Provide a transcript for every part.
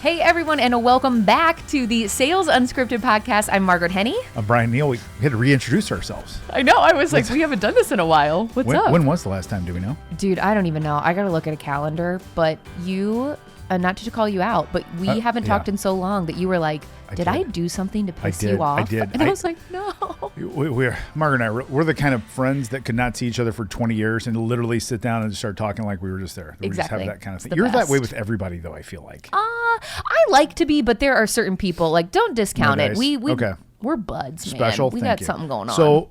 Hey everyone, and welcome back to the Sales Unscripted podcast. I'm Margaret Henny. I'm Brian Neal. We had to reintroduce ourselves. I know. I was like, we haven't done this in a while. What's up? When was the last time? Do we know? Dude, I don't even know. I got to look at a calendar. But you, not to call you out, but we haven't talked in so long that you were like, did I do something to piss you off? I did. And I was like, no. Margaret and I, we're the kind of friends that could not see each other for 20 years and literally sit down and just start talking like we were just there. We Exactly. just have that kind of thing. It's the You're best. that way with everybody, though, I feel like. I like to be, but there are certain people, like, don't discount it. Okay. We're buds, man. Special. We Thank got you. something going on. So,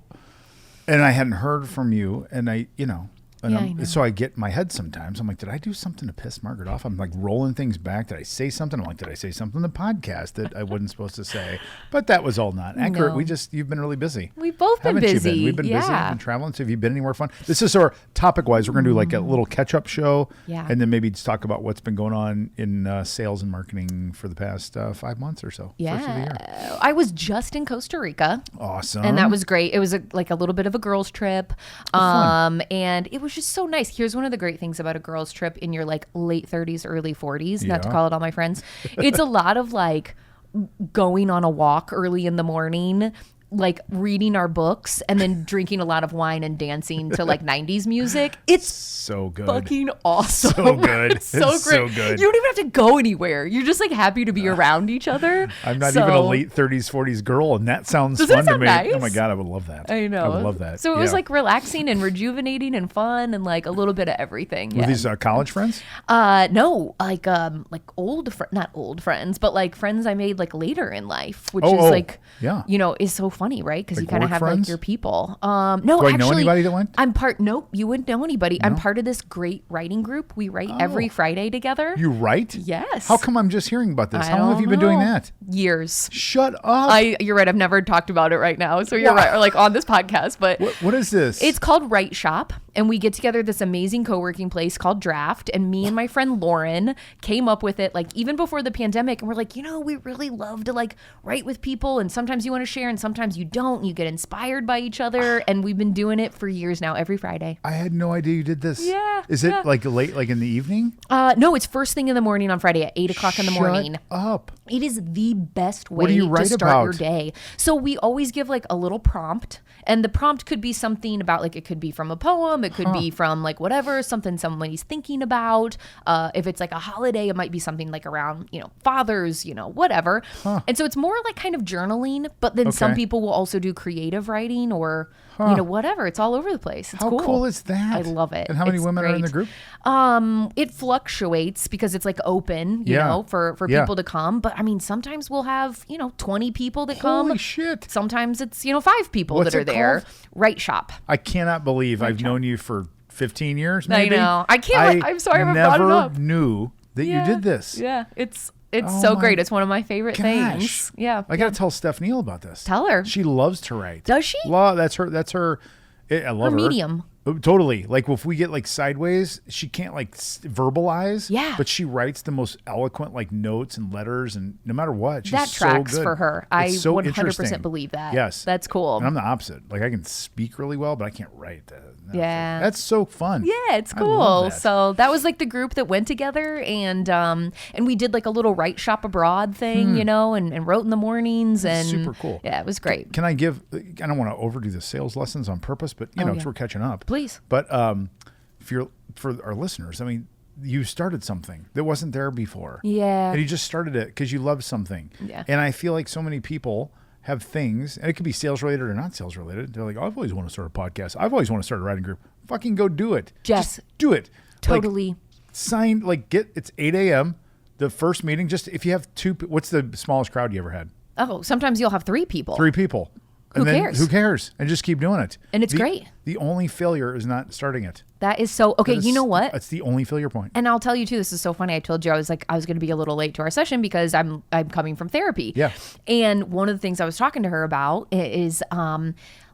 and I hadn't heard from you, and I know. So I get in my head sometimes. I'm like, did I do something to piss Margaret off? I'm like rolling things back. Did I say something? I'm like, did I say something in the podcast that I wasn't supposed to say? But that was all not accurate. No. You've been really busy. We've both been Haven't busy. You been? We've been busy. We've Yeah. been traveling. So have you been anywhere fun? This is our topic-wise. We're going to do like a little catch-up show. Yeah. And then maybe just talk about what's been going on in sales and marketing for the past 5 months or so. First of the year. I was just in Costa Rica. Awesome. And that was great. It was like a little bit of a girls' trip. Fun. And it was just so nice. Here's one of the great things about a girls' trip in your like late 30s, early 40s, not to Yeah. call it all my friends. It's a lot of like going on a walk early in the morning, like reading our books and then drinking a lot of wine and dancing to like 90s music. It's so good. fucking awesome. So good. It's so It's great. so good. You don't even have to go anywhere. You're just like happy to be around each other. I'm not even a late 30s, 40s girl, and that sounds Does fun that to sound me. nice? Oh my God, I would love that. I know. I would love that. So it was Yeah. like relaxing and rejuvenating and fun and like a little bit of everything. Were Yeah. these college friends? No, like not old friends, but like friends I made like later in life, which is like, yeah. is so funny, right? Because Like you kind of work have like friends? your people. No, Do I actually, know anybody that went? Nope, you wouldn't know anybody. I'm part of this great writing group. We write every Friday together. You write? Yes. How come I'm just hearing about this? I How long have don't you been doing know. that? Years. Shut up. You're right. I've never talked about it right now. So you're Wow. right. Or like on this podcast, but What is this? it's called Write Shop, and we get together at this amazing co-working place called Draft, and me and my friend Lauren came up with it like even before the pandemic, and we're like, we really love to like write with people, and sometimes you want to share and sometimes you don't, and you get inspired by each other, and we've been doing it for years now, every Friday. I had no idea you did this. Yeah, Is it yeah. like late, like in the evening? No, it's first thing in the morning on Friday at 8 o'clock in the morning. Shut up. It is the best way What do you to write start about? your day. So we always give like a little prompt, and the prompt could be something about like, it could be from a poem, it could be from like whatever, something somebody's thinking about. If it's like a holiday, it might be something like around, fathers, whatever. And so it's more like kind of journaling, but then some Okay. people will also do creative writing or, whatever. It's all over the place. It's How cool is that? I love it. And how many It's women are in the great. group? It fluctuates because it's like open, for Yeah. people to come. But I mean, sometimes we'll have, 20 people that come. Holy shit. Sometimes it's, 5 people What's that are it there. called? Write Shop. I cannot believe I've known you for 15 years, maybe. know. I can't- I'm sorry I haven't brought it up. never knew that you did this. Yeah. It's Oh so my great. It's one of my favorite Gosh. things. Yeah. I got to tell Steph Neal about this. Tell her. She loves to write. Does she? That's her. I love her. medium. Totally. Like if we get like sideways, she can't like verbalize. Yeah. But she writes the most eloquent like notes and letters, and no matter what, she's That so tracks good. for her. It's I so 100% interesting. believe that. Yes. That's cool. And I'm the opposite. Like I can speak really well, but I can't write. Yeah. That's so fun. Yeah, it's I love cool. that. So that was like the group that went together, and we did like a little Write Shop abroad thing, and wrote in the mornings, and Super cool. Yeah, it was great. Can I give? I don't want to overdo the sales lessons on purpose, but because we're catching up. Please. But for our listeners, I mean, you started something that wasn't there before. Yeah. And you just started it because you love something. Yeah. And I feel like so many people have things, and it could be sales related or not sales related. They're like, I've always wanted to start a podcast. I've always wanted to start a writing group. Fucking go do it. Jess, Just do it. Totally. It's 8 a.m. The first meeting, just if you have what's the smallest crowd you ever had? Oh, sometimes you'll have 3 people. 3 people. Who cares? Who cares? And just keep doing it. And it's great. The only failure is not starting it. That is so okay. You know what? It's the only failure point. And I'll tell you too. This is so funny. I told you I was going to be a little late to our session because I'm coming from therapy. Yeah. And one of the things I was talking to her about is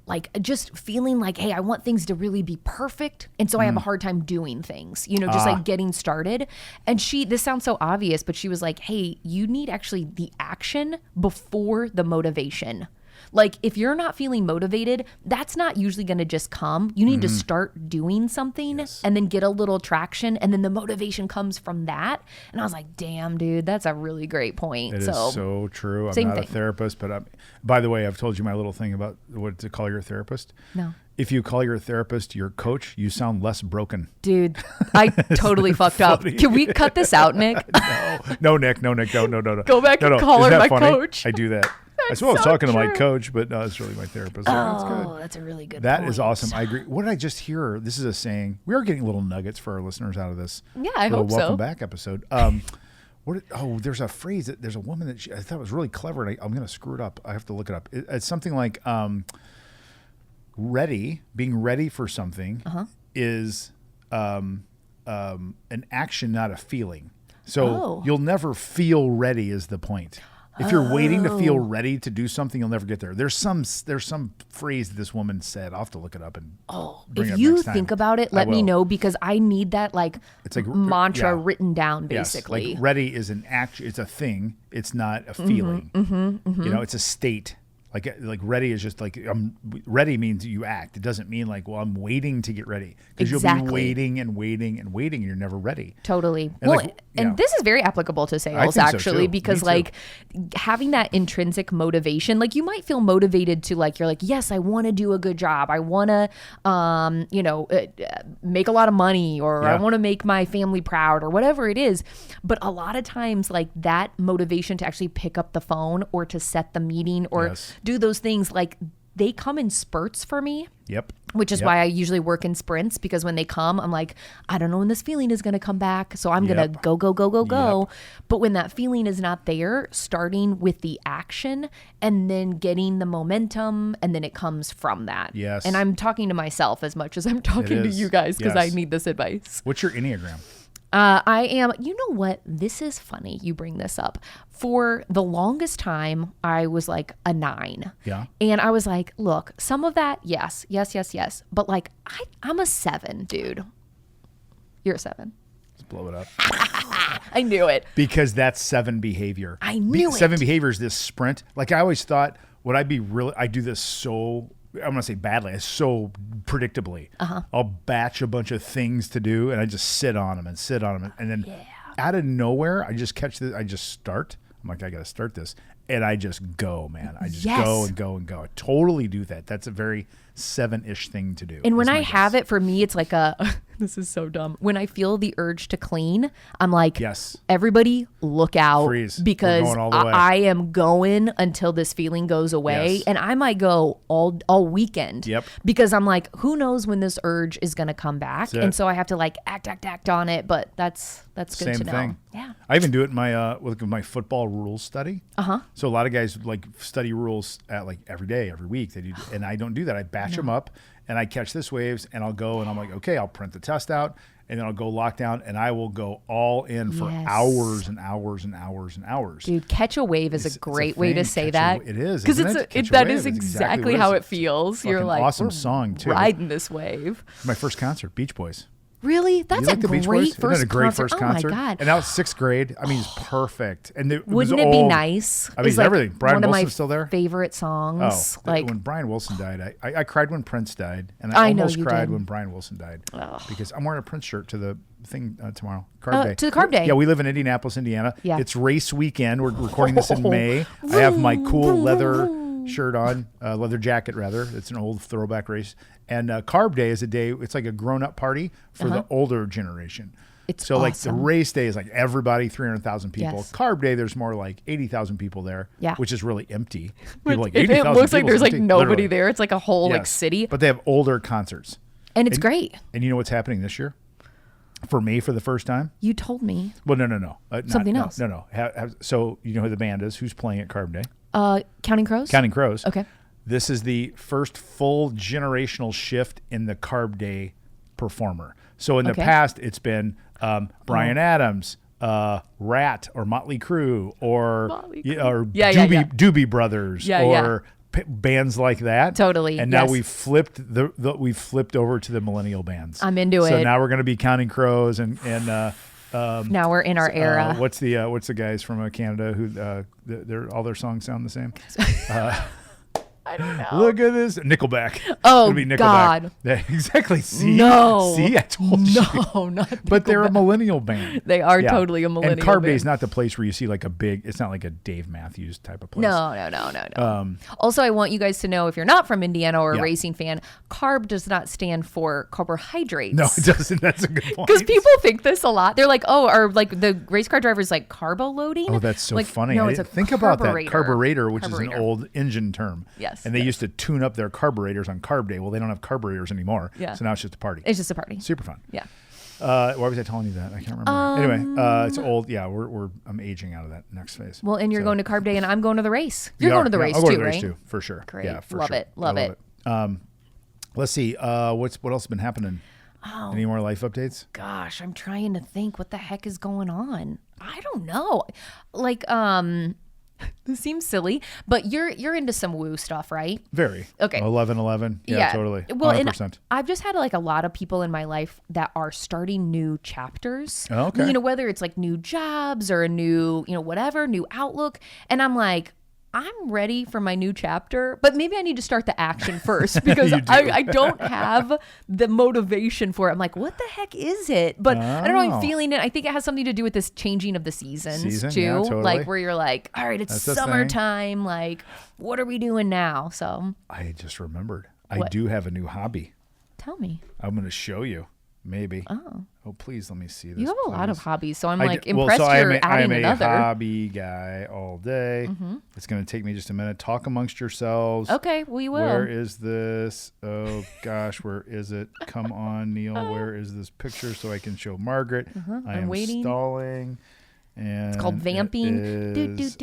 like just feeling like, hey, I want things to really be perfect. And so I have a hard time doing things, just like getting started. And this sounds so obvious, but she was like, hey, you need actually the action before the motivation. Like if you're not feeling motivated, that's not usually going to just come. You need to start doing something and then get a little traction, and then the motivation comes from that. And I was like, damn, dude, that's a really great point. It is so true. I'm not a therapist, but by the way, I've told you my little thing about what to call your therapist. No. If you call your therapist your coach, you sound less broken. Dude, I totally fucked up. Can we cut this out, Nick? No, Nick. No. Go back and call her my coach. I do that. I suppose I was talking to my coach, but no, it's really my therapist. So that's good. That's a really good point. That is awesome. I agree. What did I just hear? This is a saying. We are getting little nuggets for our listeners out of this. Yeah, I hope so. Welcome back episode. There's a phrase there's a woman that I thought was really clever, and I'm going to screw it up. I have to look it up. It's something like being ready for something is an action, not a feeling. So you'll never feel ready is the point. If you're waiting to feel ready to do something, you'll never get there. There's some phrase that this woman said. I'll have to look it up and bring it up if you next time. think about it, let me know, because I need that it's like mantra written down, basically. Yes, like ready is an action. It's a thing. It's not a feeling. You know, it's a state. Like ready is just like ready means you act. It doesn't mean like, well, I'm waiting to get ready, because you'll be waiting and waiting and waiting and you're never ready. Totally. And and this is very applicable to sales actually, because like having that intrinsic motivation, like you might feel motivated to like, you're like, yes, I want to do a good job. I want to, make a lot of money, or I want to make my family proud, or whatever it is. But a lot of times like that motivation to actually pick up the phone or to set the meeting or do those things, like they come in spurts for me. Yep. Which is why I usually work in sprints, because when they come, I'm like, I don't know when this feeling is going to come back. So I'm going to go. But when that feeling is not there, starting with the action and then getting the momentum, and then it comes from that. Yes. And I'm talking to myself as much as I'm talking to you guys, because I need this advice. What's your Enneagram? I am, you know what? This is funny. You bring this up. For the longest time, I was like a 9. Yeah. And I was like, look, some of that, yes. But like, I'm a 7, dude. You're a 7. Let's blow it up. I knew it. Because that's 7 behavior. I knew it. 7 behavior is this sprint. Like I always thought, I do this so, I'm going to say badly, so predictably. I'll batch a bunch of things to do, and I just sit on them. And then out of nowhere, I just catch this. I just start. I'm like, I got to start this. And I just go, man. I just go and go and go. I totally do that. That's a very 7-ish thing to do. And when I have it, for me, it's like this is so dumb. When I feel the urge to clean, I'm like, everybody look out. Freeze. Because I am going until this feeling goes away. And I might go all weekend. Yep. Because I'm like, who knows when this urge is going to come back. And so I have to like act on it. But that's good Same to know. Thing. Yeah. I even do it in my with my football rules study. So a lot of guys like study rules at like every day, every week. They do, and I don't do that. I batch them up, and I catch this waves, and I'll go, and I'm like, okay, I'll print the test out, and then I'll go lock down, and I will go all in for hours and hours and hours and hours. Dude, catch a wave is a great way to say that. It is, because that is exactly how it feels. You're like, awesome song too. Riding this wave. My first concert, Beach Boys. Really? That's a great first concert. Oh my God. And that was 6th grade. I mean, it's perfect. And wouldn't it be nice? I mean, everything. Brian Wilson's still there. Favorite songs. Like when Brian Wilson died, I cried when Prince died, and I almost cried when Brian Wilson died, because I'm wearing a Prince shirt to the thing tomorrow. Carb Day. To the Carb Day. Yeah, we live in Indianapolis, Indiana. Yeah. It's race weekend. We're recording this in May. I have my cool leather shirt on, leather jacket rather. It's an old throwback race. And Carb Day is a day, it's like a grown-up party for the older generation. It's so awesome. Like the race day is like everybody, 300,000 people. Yes. Carb Day, there's more like 80,000 people there, which is really empty. People like it looks like there's like nobody there. It's like a whole like city. But they have older concerts. And it's great. And you know what's happening this year? For me, for the first time? You told me. Well, no. Something else. No. So you know who the band is? Who's playing at Carb Day? Counting Crows? Counting Crows. Okay. This is the first full generational shift in the Carb Day performer. So in the past, it's been Bryan Adams, Rat, or Motley Crue, or Doobie Brothers, or bands like that. Totally. And now we've flipped we've flipped over to the millennial bands. I'm into it. So now we're going to be Counting Crows and now we're in our era. What's the guys from Canada who all their songs sound the same? I don't know. Look at this. Nickelback. Oh, It'll be Nickelback. God. Yeah, exactly. See? No. See, I told you. No, not But they're a Nickelback. millennial band. They are totally a millennial And Carb band. Day is not the place where you see like a big, it's not like a Dave Matthews type of place. No. Also, I want you guys to know, if you're not from Indiana or a Yeah. racing fan, carb does not stand for carbohydrates. No, it doesn't. That's a good point. Because people think this a lot. They're like, oh, or like the race car drivers like carbo loading. Oh, that's so like, funny. No, I it's a didn't think about that. carburetor. Carburetor, which is an old engine term. Yes, And they yes. used to tune up their carburetors on Carb Day. Well, they don't have carburetors anymore. Yeah. So now it's just a party. It's just a party. Super fun. Yeah. Why was I telling you that? I can't remember. Anyway, it's old. Yeah, I'm aging out of that next phase. Well, and you're going to Carb Day, and I'm going to the race. You're You going are. to the Yeah, race I'll go too, to the race right? too, for sure. Great. Yeah, for Love sure. it. Love it. Let's see. What else has been happening? Oh. Any more life updates? Gosh, I'm trying to think what the heck is going on. I don't know. Like, this seems silly, but you're into some woo stuff, right? Very. Okay. 11/11. Yeah, totally. Well, 100%. and I've just had like a lot of people in my life that are starting new chapters. Oh, okay. You know, whether it's like new jobs or a new, whatever, new outlook. And I'm like, I'm ready for my new chapter, but maybe I need to start the action first because You do. I don't have the motivation for it. I'm like, what the heck is it? But I don't know, I'm feeling it. I think it has something to do with this changing of the seasons too. Yeah, totally. Like where you're like, all right, it's That's the thing. summertime. Like, what are we doing now? So I just remembered. I What? do have a new hobby. tell me. I'm going to show you. Maybe. Oh, please let me see this. You have a lot of please. hobbies, so I'm I like do- impressed you're adding I'm a another. hobby guy all day. It's going to take me just a minute. Talk amongst yourselves. Okay, we will. Where is this? Oh gosh, where is it? Come on, Neil. Where is this picture so I can show Margaret? I am waiting. stalling. And It's called vamping. it is,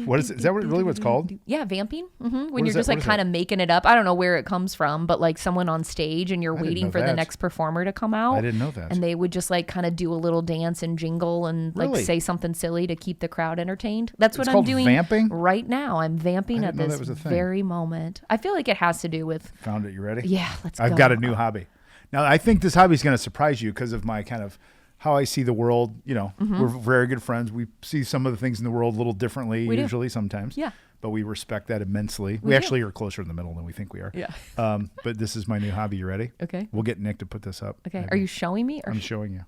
what is it? Is that really what it's called? Yeah, vamping. When is you're that? just like What is kind of making it up. I don't know where it comes from, but like someone on stage and you're didn't waiting know for the that. next performer to come out. I didn't know that. And they would just like kind of do a little dance and jingle and like Really? say something silly to keep the crowd entertained. That's what It's I'm called doing vamping? right now. I'm vamping I at didn't know this that was a thing. very moment. I feel like it has to do with Found it. You ready? yeah. Let's go. I've got a new hobby. Now, I think this hobby is going to surprise you because of my kind of how I see the world. You know, we're very good friends. We see some of the things in the world a little differently, We do. usually sometimes. Yeah. But we respect that immensely. We do. actually are closer in the middle than we think we are. Yeah. But this is my new hobby. You ready? Okay. We'll get Nick to put this up. Okay. Maybe. Are you showing me? Or I'm showing you.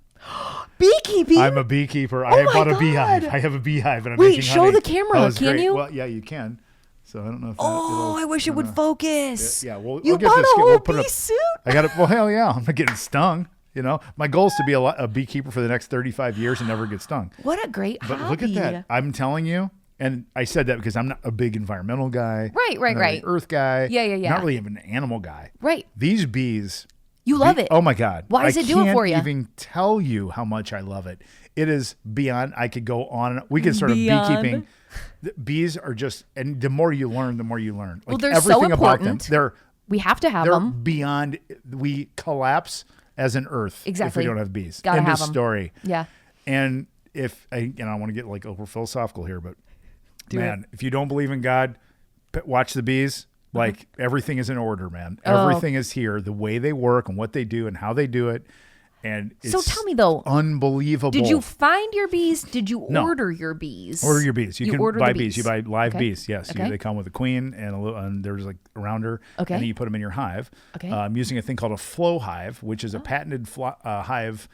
beekeeping? I'm a beekeeper. I Oh my bought a beehive. God. I have a beehive and I'm Wait, making show honey. the camera. Oh, it's Can great. you? Well, yeah, you can. So I don't know if that, Oh, I wish it would focus. Yeah, we'll You get bought this. a whole We'll put it bee up. suit? I got it. Well, hell yeah. I'm not getting stung. You know, my goal is to be a beekeeper for the next 35 years and never get stung. What a great But hobby. look at that. I'm telling you, and I said that because I'm not a big environmental guy. Right, I'm not a right. big earth guy. Yeah. Not really even an animal guy. Right. These bees. You love it. Oh my God. Why does it do it for you? I can't even tell you how much I love it. It is beyond. I could go on. We could start Beyond. a beekeeping. The bees are just, and the more you learn, the more you learn. Well, Like they're so everything about them. important. We have to have They're them. beyond. We collapse as an earth Exactly. if we don't have bees. Gotta End have of 'em. story. Yeah. And if I want to get like over philosophical here, but Do man, if you don't believe in God, watch the bees. Like everything is in order, man. Oh. Everything is here. The way they work and what they do and how they do it. And it's So tell me though, unbelievable. did you find your bees? Did you No. order your bees? Order your bees. You can order buy the bees. You buy live Okay. bees. Yes, Okay. they come with a queen and a little, and there's like around her. Okay. And then you put them in your hive. Okay. I'm using a thing called a flow hive, which is a patented hive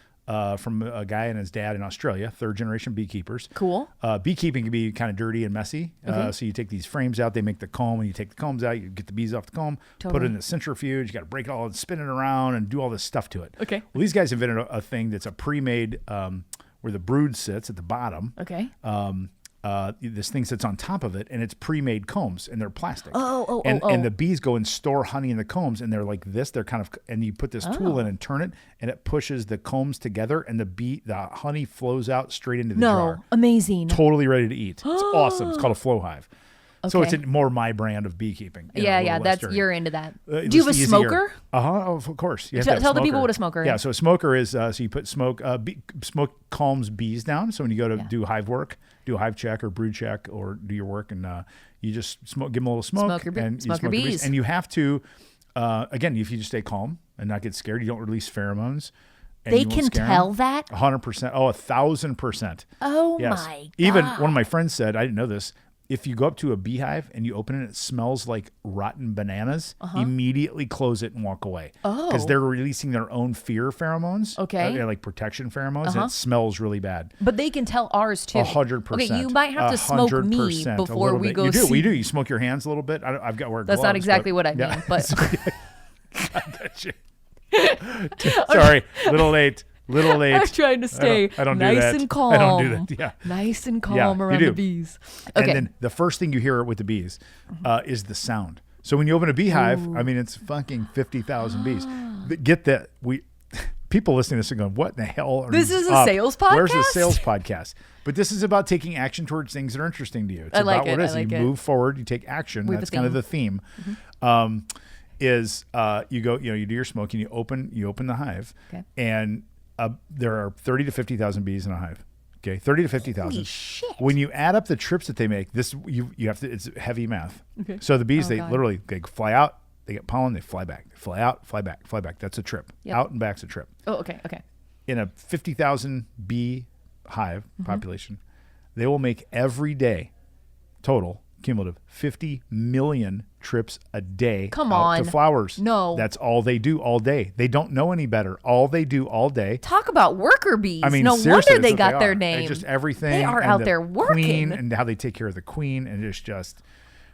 from a guy and his dad in Australia, third generation beekeepers. Cool. Beekeeping can be kind of dirty and messy. So you take these frames out, they make the comb, and you take the combs out, you get the bees off the comb, put it Totally. in the centrifuge, you got to break it all and spin it around and do all this stuff to it. Okay. Well, these guys invented a thing that's a pre-made where the brood sits at the bottom. Okay. This thing sits on top of it, and it's pre-made combs, and they're plastic. Oh. And the bees go and store honey in the combs, and they're like this. They're kind of, and you put this tool in and turn it, and it pushes the combs together, and the honey flows out straight into the No. jar. Amazing. Totally ready to eat. It's awesome. It's called a flow hive. So it's Okay. more my brand of beekeeping. you know, a Yeah. little That's Western. you're into that. It's Do you have a easier. smoker? Of course. You have to have Tell the smoker. people what a smoker is. Yeah, so a smoker is so you put smoke. Smoke calms bees down. So when you go to do hive work, do a hive check or brood check or do your work, and you just smoke, give them a little smoke, Smoke your and you smoke your the bees. And you have to, again, if you just stay calm and not get scared, you don't release pheromones. And They you won't can scare tell 'em. that? 100%. Oh, 1,000%. Oh Yes. my God. Even one of my friends said, I didn't know this. if you go up to a beehive and you open it, it smells like rotten bananas, immediately close it and walk away. Because they're releasing their own fear pheromones. Okay. Like protection pheromones. And it smells really bad. But they can tell ours too. 100%. Okay, you might have to smoke me before we go. You do. You smoke your hands a little bit. I've got to wear gloves. That's not exactly what I mean, but. I got you. Sorry, little late. I'm trying to stay I don't nice do that. and calm. I don't do that. Yeah. Nice and calm around the bees. Okay. And then the first thing you hear with the bees is the sound. So when you open a beehive, I mean, it's fucking 50,000 bees. But get that. People listening to this are going, what in the hell are this is a sales podcast? Where's the sales podcast? But this is about taking action towards things that are interesting to you. It's about what it is. You move forward, you take action. That's kind of the theme. You go, you do your smoking, you open the hive, and there are 30 to 50,000 bees in a hive. Okay, 30 to 50,000. Holy shit! When you add up the trips that they make, you have to. It's heavy math. Okay. So the bees, they fly out, they get pollen, they fly back, they fly out, fly back, fly back. That's a trip. Yep. Out and back's a trip. Oh, okay. In a 50,000 bee hive population, they will make every day total. Cumulative 50 million trips a day out to flowers. No. That's all they do all day. They don't know any better. All they do all day. Talk about worker bees. I mean, no wonder they got their name. And just everything. They are out there working. Queen and how they take care of the queen, and just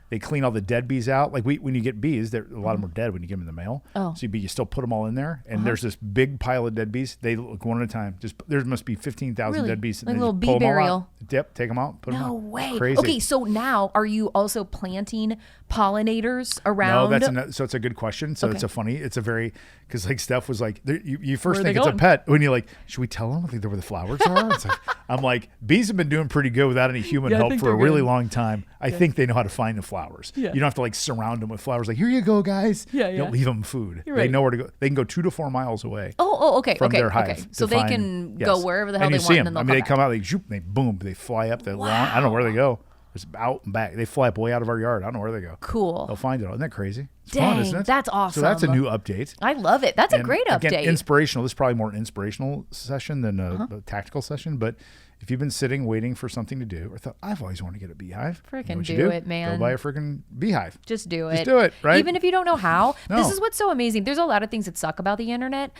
they clean all the dead bees out. Like when you get bees, a lot of them are dead when you get them in the mail. Oh. So you still put them all in there, and there's this big pile of dead bees. They look one at a time. There must be 15,000 dead bees. Like a little bee burial. Yep, take them out, put them out. No way. Crazy. Okay, so now are you also planting pollinators around? No, so it's a good question. So it's a very, because like Steph was like, you first think it's a pet when you're like, should we tell them where the flowers are? It's like, I'm like, bees have been doing pretty good without any human help for a really long time. I think they know how to find the flowers. Yeah. You don't have to like surround them with flowers. Like, here you go, guys. Yeah. You don't leave them food. They know where to go. They can go 2 to 4 miles away. Okay. From their hive. Okay. So they can go wherever the hell they want. And then they come out, they fly up the lawn. I don't know where they go. It's out and back. They fly up way out of our yard. I don't know where they go. Cool. They'll find it all. Isn't that crazy? It's Dang, fun, isn't it? That's awesome. So that's a new update. I love it. That's a great update. Again, inspirational. This is probably more an inspirational session than a tactical session. But if you've been sitting waiting for something to do, or thought, I've always wanted to get a beehive. Freaking do it, man. Go buy a freaking beehive. Just do it. Just do it, right? Even if you don't know how. No. This is what's so amazing. There's a lot of things that suck about the internet.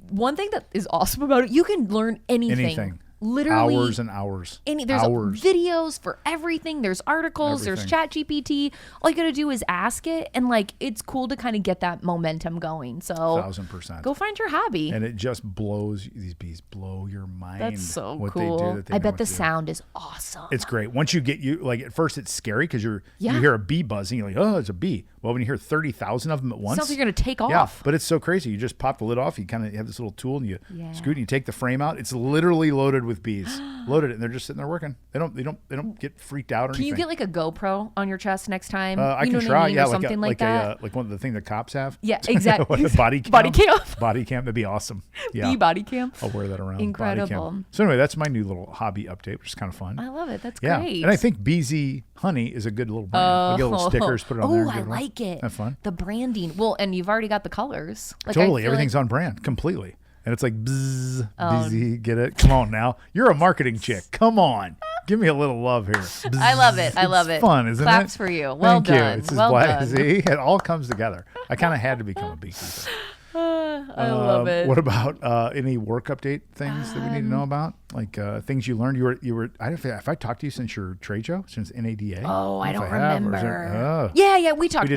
One thing that is awesome about it, you can learn anything. Literally hours and hours. There's videos for everything. There's articles. There's ChatGPT. All you got to do is ask it, and like it's cool to kind of get that momentum going. So 1,000%. Go find your hobby. And it just blows. These bees blow your mind. That's so what cool. They do, I bet the sound is awesome. It's great. Once you get like at first it's scary because you hear a bee buzzing. You're like, oh, it's a bee. Well, when you hear 30,000 of them at once, sounds like you're gonna take off. Yeah, but it's so crazy. You just pop the lid off. You kind of have this little tool and you scoot and you take the frame out. It's literally loaded with bees. Loaded it, and they're just sitting there working. They don't get freaked out or anything. Can you get like a GoPro on your chest next time? I can try. Or something like that. Like one of the things that cops have. Yeah, exactly. Body cam. Body cam. That'd be awesome. Yeah. Bee body cam. I'll wear that around. Incredible. So anyway, that's my new little hobby update, which is kind of fun. I love it. That's great. And I think Beezy Honey is a good little brand. We get little stickers, put it on there. Oh, I like it. That's fun. The branding. Well, and you've already got the colors. Like, totally. Everything's on brand completely. And it's like, bzzz, busy, get it? Come on now. You're a marketing chick. Come on. Give me a little love here. Bzzz. I love it. I love it. It's fun, isn't Claps it? for you. Well Thank done. You. Well done. See, it all comes together. I kind of had to become a beekeeper. I love it. What about any work update things that we need to know about? Like things you learned? You were. Have I talked to you since your trade show, since NADA? Oh, I don't remember. Yeah, we talked.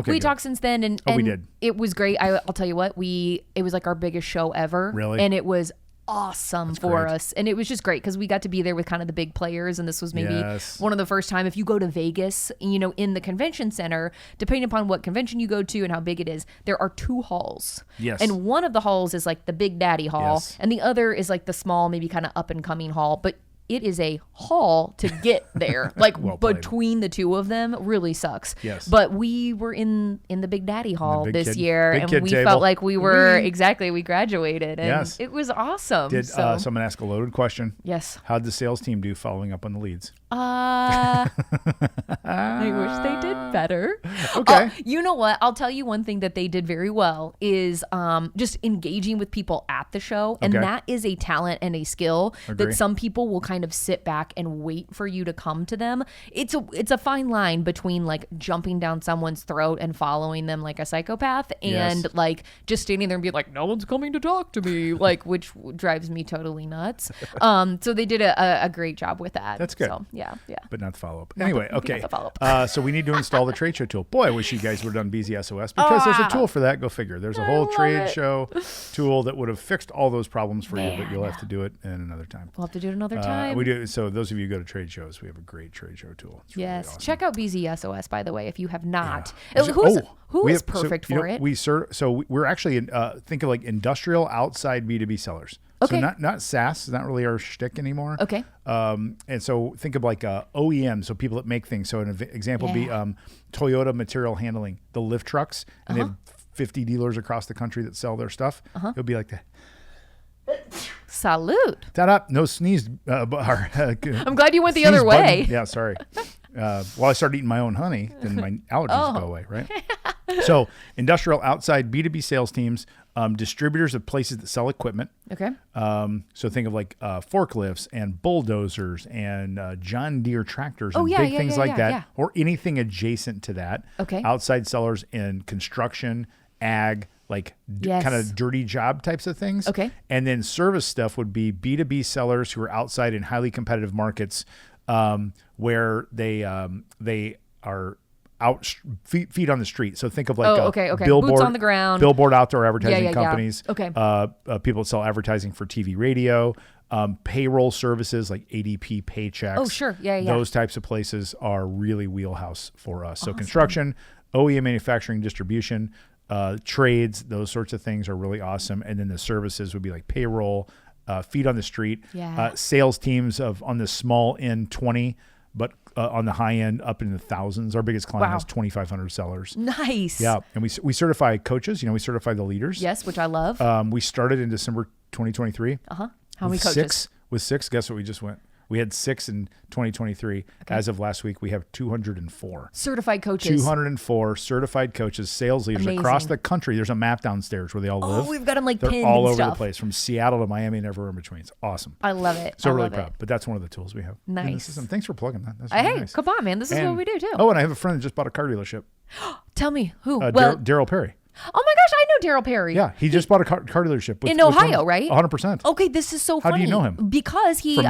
We talked since then, and we did. It was great. I'll tell you what. It was like our biggest show ever. Really? And it was awesome for us, and it was just great because we got to be there with kind of the big players, and this was maybe one of the first time. If you go to Vegas, in the convention center, depending upon what convention you go to and how big it is, there are 2 halls. Yes. And one of the halls is like the Big Daddy hall, and the other is like the small, maybe kind of up and coming hall, but it is a haul to get there. Like between the 2 of them really sucks. Yes. But we were in the Big Daddy hall this year, and we table. felt like we were we graduated, and it was awesome. Did someone ask a loaded question? Yes. How'd the sales team do following up on the leads? I wish they did better. Okay. You know what? I'll tell you one thing that they did very well is just engaging with people at the show, and that is a talent and a skill that some people will kind kind of sit back and wait for you to come to them. It's a fine line between like jumping down someone's throat and following them like a psychopath and like just standing there and being like, no one's coming to talk to me, like, which drives me totally nuts. So they did a great job with that. That's good. So, yeah. But not the follow-up. Anyway, okay. Not the follow-up. So we need to install the trade show tool. Boy, I wish you guys would have done BZSOS because there's a tool for that. Go figure. There's a whole trade show tool that would have fixed all those problems for you, but you'll have to do it in another time. We'll have to do it another time. We do. So those of you who go to trade shows, we have a great trade show tool. It's really awesome. Check out BZSOS, by the way, if you have not. Yeah. Who is perfect for it? We're actually think of like industrial outside B2B sellers. Okay. So not SaaS, not really our shtick anymore. Okay. And so think of like OEM, so people that make things. So an example would be Toyota Material Handling, the lift trucks, and they have 50 dealers across the country that sell their stuff. It'll be like that. Salute. Ta-da. No sneeze bar. I'm glad you went the other way. Button. Yeah, sorry. Well, I started eating my own honey, then my allergies go away, right? So industrial outside B2B sales teams, distributors of places that sell equipment. Okay. So think of like forklifts and bulldozers and John Deere tractors and big things like that, or anything adjacent to that. Okay. Outside sellers in construction, ag, like kind of dirty job types of things. Okay. And then service stuff would be B2B sellers who are outside in highly competitive markets where they are out feet on the street. So think of like billboard, boots on the ground, billboard outdoor advertising companies. Okay. People that sell advertising for TV, radio, payroll services like ADP, Paychecks. Oh, sure. Yeah. Those types of places are really wheelhouse for us. So construction, OEM manufacturing, distribution, trades, those sorts of things are really awesome. And then the services would be like payroll, feet on the street, sales teams on the small end 20, but on the high end up in the thousands. Our biggest client has 2,500 sellers. Nice. Yeah. And we certify coaches, we certify the leaders. Yes, which I love. We started in December 2023. How many coaches? With 6. Guess what we just went? We had 6 in 2023. Okay. As of last week, we have 204. Certified coaches. 204 certified coaches, sales leaders across the country. There's a map downstairs where they all live. Oh, we've got them like They're pinned all and over stuff. the place, from Seattle to Miami and everywhere in between. It's awesome. I love it. So really proud. But that's one of the tools we have. Nice. Thanks for plugging that. That's really nice. Come on, man. This is what we do too. Oh, and I have a friend that just bought a car dealership. Tell me who? Daryl Perry. Oh my gosh, I know Daryl Perry. Yeah, he just bought a car dealership in Ohio, right? 100%. Okay, this is so funny. How do you know him? Because he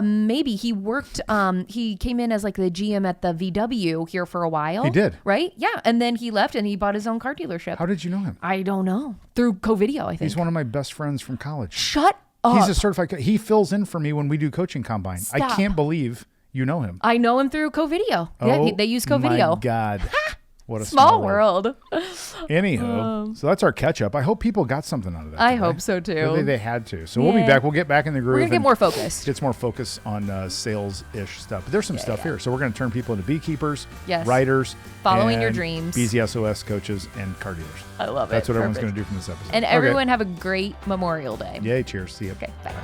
maybe he worked. He came in as like the GM at the VW here for a while. He did, right? Yeah, and then he left and he bought his own car dealership. How did you know him? I don't know. Through CoVideo, I think. He's one of my best friends from college. Shut up. He's a certified. He fills in for me when we do coaching combine. Stop. I can't believe you know him. I know him through CoVideo. Yeah, they use CoVideo. My God. What a small world. Anyhow, so that's our catch up. I hope people got something out of that. I hope so too. They had to. So we'll be back. We'll get back in the groove. We're going to get more focused. Get some more focus on sales-ish stuff. But there's some stuff here. So we're going to turn people into beekeepers, yes, writers, following your dreams, BZSOS coaches, and car dealers. I love it. That's what everyone's going to do from this episode. And everyone have a great Memorial Day. Yay, cheers. See you. Okay, bye.